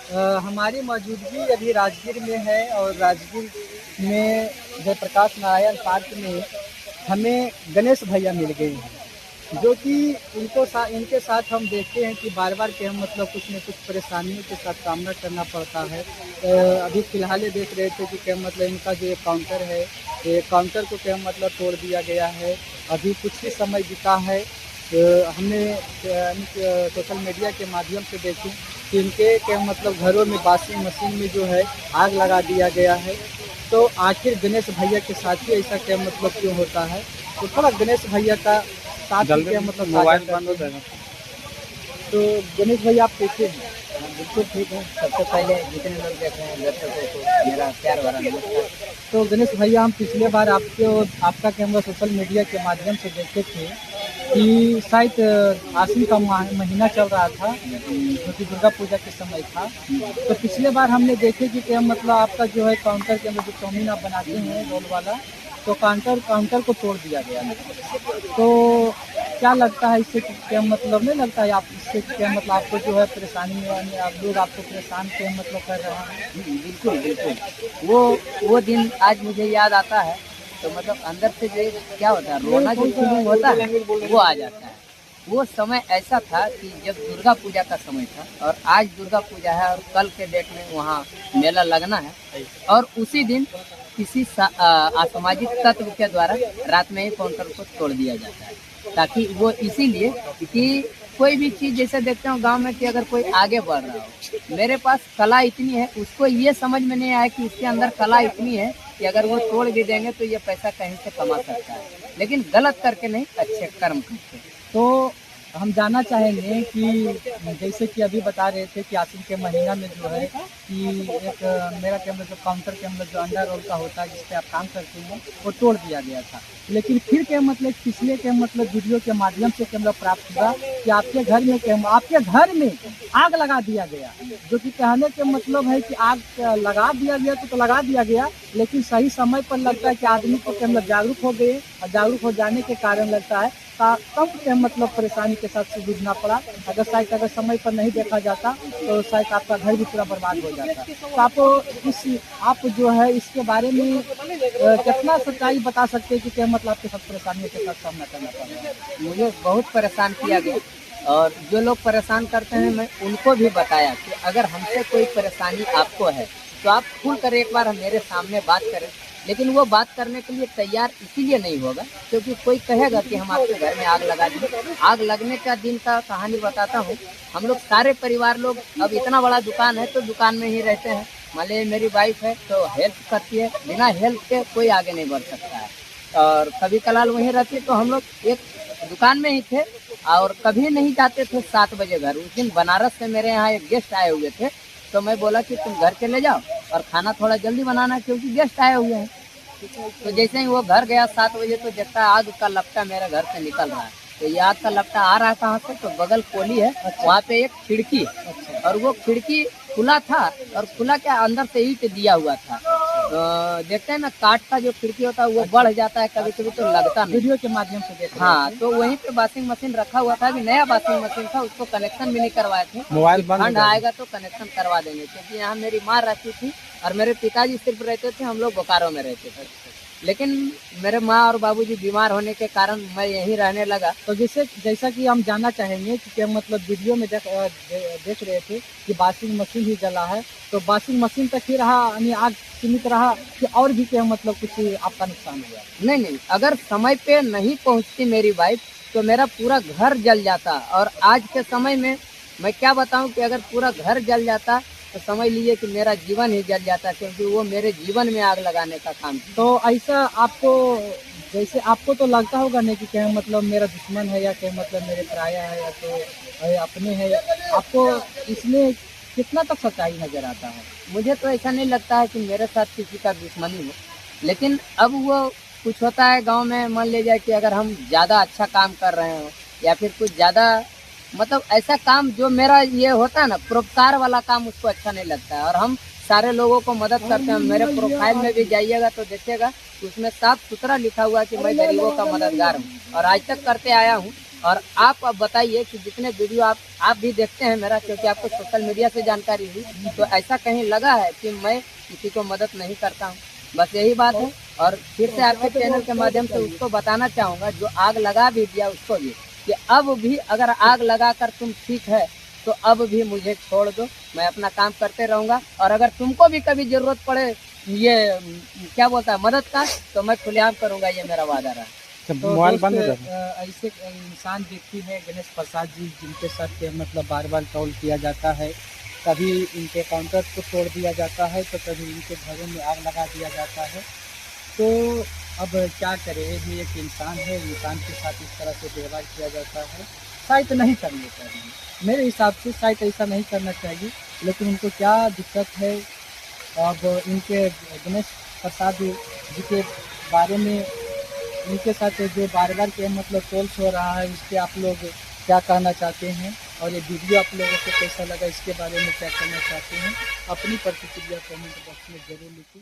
हमारी मौजूदगी अभी राजगीर में है और राजगीर में जयप्रकाश नारायण पार्क में हमें गणेश भैया मिल गए हैं, जो कि इनके साथ हम देखते हैं कि बार बार के हम मतलब कुछ न कुछ परेशानियों के साथ सामना करना पड़ता है। अभी फ़िलहाल ये देख रहे थे कि क्या मतलब इनका जो ये काउंटर है, ये काउंटर को क्या मतलब तोड़ दिया गया है। अभी कुछ ही समय बीता है, हमने सोशल मीडिया के माध्यम से देखी कि इनके क्या मतलब घरों में वॉशिंग मशीन में जो है आग लगा दिया गया है। तो आखिर गणेश भैया के साथ ही ऐसा क्या मतलब क्यों होता है? तो थोड़ा गणेश भैया का साथ क्या मतलब मोबाइल बंद हो जाएगा। तो गणेश भैया आप कैसे हैं? बिल्कुल ठीक है। सबसे पहले जितने लोग देख रहे हैं दर्शकों को मेरा प्यार भरा नमस्कार। तो गणेश भैया हम पिछले बार आपका कैमरा सोशल मीडिया के माध्यम से देखे थे कि शायद आसिन का महीना चल रहा था, जो कि दुर्गा पूजा के समय था। तो पिछले बार हमने देखे कि क्या मतलब आपका जो है काउंटर के अंदर जो चाउमीन आप बनाते हैं रोल वाला, तो काउंटर को तोड़ दिया गया है। तो क्या लगता है इससे, क्या मतलब नहीं लगता है आप इससे क्या मतलब आपको जो है परेशानी यानी आप लोग आपको परेशान क्या मतलब कर रहे हैं? बिल्कुल बिल्कुल वो दिन आज मुझे याद आता है तो मतलब अंदर से जो क्या होता है रोना जो फीलिंग होता है वो आ जाता है। वो समय ऐसा था कि जब दुर्गा पूजा का समय था और आज दुर्गा पूजा है और कल के डेट में वहाँ मेला लगना है और उसी दिन किसी असामाजिक तत्व के द्वारा रात में ही काउंटर को तोड़ दिया जाता है, ताकि वो इसीलिए कि कोई भी चीज़ जैसे देखते हो गांव में कि अगर कोई आगे बढ़ रहा हो, मेरे पास कला इतनी है, उसको ये समझ में नहीं आया कि इसके अंदर कला इतनी है कि अगर वो तोड़ भी देंगे तो ये पैसा कहीं से कमा सकता है, लेकिन गलत करके नहीं, अच्छे कर्म करके। तो हम जानना चाहेंगे कि जैसे कि अभी बता रहे थे कि आसिन के महीना में जो है कि एक मेरा क्या मतलब काउंटर के अंदर जो अंडा रोल का होता है जिस पे आप काम करते हैं वो तोड़ दिया गया था, लेकिन फिर क्या मतलब पिछले के मतलब वीडियो के माध्यम से कैमरा प्राप्त हुआ कि आपके घर में आग लगा दिया गया, जो कि कहने के मतलब है कि आग लगा दिया गया तो लगा दिया गया, लेकिन सही समय पर लगता है कि आदमी को क्या मतलब जागरूक हो गए और जागरूक हो जाने के कारण लगता है कम के मतलब परेशानी के साथ से जूझना पड़ा। अगर समय पर नहीं देखा जाता तो शायद आपका घर भी पूरा बर्बाद हो जाता। तो आप जो है इसके बारे में कितना सच्चाई बता सकते हैं कि क्या मतलब आपके साथ परेशानियों के साथ सामना करना पड़ रहा है? मुझे बहुत परेशान किया गया और जो लोग परेशान करते हैं मैं उनको भी बताया कि अगर हमसे कोई परेशानी आपको है तो आप खुल कर एक बार मेरे सामने बात करें, लेकिन वो बात करने के लिए तैयार इसीलिए नहीं होगा क्योंकि कोई कहेगा कि हम आपके घर में आग लगा दें। आग लगने का दिन का कहानी बताता हूँ। हम लोग सारे परिवार लोग, अब इतना बड़ा दुकान है तो दुकान में ही रहते हैं। मान लीजिए मेरी वाइफ है तो हेल्प करती है, बिना हेल्प के कोई आगे नहीं बढ़ सकता है। और कभी कलाल वहीं रहती तो हम लोग एक दुकान में ही थे और कभी नहीं जाते थे 7 बजे घर। उस दिन बनारस से मेरे यहाँ एक गेस्ट आए हुए थे तो मैं बोला कि तुम घर चले जाओ और खाना थोड़ा जल्दी बनाना क्योंकि गेस्ट आए हुए हैं। तो जैसे ही वो घर गया 7 बजे तो देखता है आग का लपटा मेरे घर से निकल रहा है। तो ये आग का लपटा आ रहा है कहाँ से, तो बगल कोली है, वहाँ पे एक खिड़की है और वो खिड़की खुला था और खुला के अंदर से ईंट दिया हुआ था। तो देखते हैं ना काठ का जो खिड़की होता है वो बढ़ जाता है कभी कभी तो लगता नहीं। वीडियो के माध्यम से देख। हाँ, तो वहीं पे वॉशिंग मशीन रखा हुआ था, अभी नया वॉशिंग मशीन था, उसको कनेक्शन भी नहीं करवाए थे। मोबाइल ठंड आएगा तो कनेक्शन करवा देंगे क्योंकि यहाँ मेरी माँ रहती थी और मेरे पिताजी सिर्फ रहते थे, हम लोग बोकारो में रहते थे। लेकिन मेरे माँ और बाबूजी बीमार होने के कारण मैं यहीं रहने लगा। तो जैसा कि हम जानना चाहेंगे कि क्या मतलब वीडियो में देख रहे थे कि वॉशिंग मशीन ही जला है, तो वॉशिंग मशीन तक ही रहा यानी आग सीमित रहा कि और भी क्या मतलब कुछ आपका नुकसान हुआ? नहीं, अगर समय पे नहीं पहुंचती मेरी वाइफ तो मेरा पूरा घर जल जाता। और आज के समय में मैं क्या बताऊं कि अगर पूरा घर जल जाता तो समझ लीजिए कि मेरा जीवन ही जल जाता, क्योंकि वो मेरे जीवन में आग लगाने का काम किया। तो ऐसा आपको तो लगता होगा नहीं कि क्या मतलब मेरा दुश्मन है या क्या मतलब मेरे पराया है या तो अपने है, आपको इसमें कितना तक सच्चाई नजर आता है? मुझे तो ऐसा नहीं लगता है कि मेरे साथ किसी का दुश्मनी हो, लेकिन अब वो कुछ होता है गांव में, मान लीजिए कि अगर हम ज़्यादा अच्छा काम कर रहे हो या फिर कुछ ज़्यादा मतलब ऐसा काम जो मेरा ये होता है ना परोपकार वाला काम, उसको अच्छा नहीं लगता है। और हम सारे लोगों को मदद करते हैं। मेरे प्रोफाइल में भी जाइएगा तो देखिएगा उसमें साफ सुथरा लिखा हुआ है कि मैं गरीबों का मददगार हूँ और आज तक करते आया हूँ और आप अब बताइए कि जितने वीडियो आप भी देखते हैं मेरा, क्योंकि आपको सोशल मीडिया से जानकारी हुई, तो ऐसा कहीं लगा है कि मैं किसी को मदद नहीं करता हूँ? बस यही बात है। और फिर से आपके चैनल के माध्यम से उसको बताना चाहूँगा जो आग लगा भी दिया उसको भी, कि अब भी अगर आग लगा कर तुम ठीक है तो अब भी मुझे छोड़ दो, मैं अपना काम करते रहूँगा। और अगर तुमको भी कभी ज़रूरत पड़े ये क्या बोलता है मदद का, तो मैं खुलेआम करूँगा, ये मेरा वादा रहा। तो मोबाइल बंद हो दोस्त, जाता ऐसे इंसान व्यक्ति है गणेश प्रसाद जी, जिनके साथ मतलब बार बार ट्रोल किया जाता है। कभी इनके काउंटर को तोड़ दिया जाता है तो कभी इनके घरों में आग लगा दिया जाता है। तो अब क्या करें, ये भी एक इंसान है, इंसान के साथ इस तरह से व्यवहार किया जाता है, शायद नहीं करना चाहिए। मेरे हिसाब से शायद ऐसा नहीं करना चाहिए, लेकिन उनको क्या दिक्कत है। अब इनके गणेश प्रसाद जी के बारे में इनके साथ जो बार बार के मतलब ट्रोल्स हो रहा है, इस पर आप लोग क्या कहना चाहते हैं, और ये वीडियो आप लोगों को कैसा लगा, इसके बारे में क्या कहना चाहते हैं, अपनी प्रतिक्रिया कमेंट बॉक्स में ज़रूर लिखिए।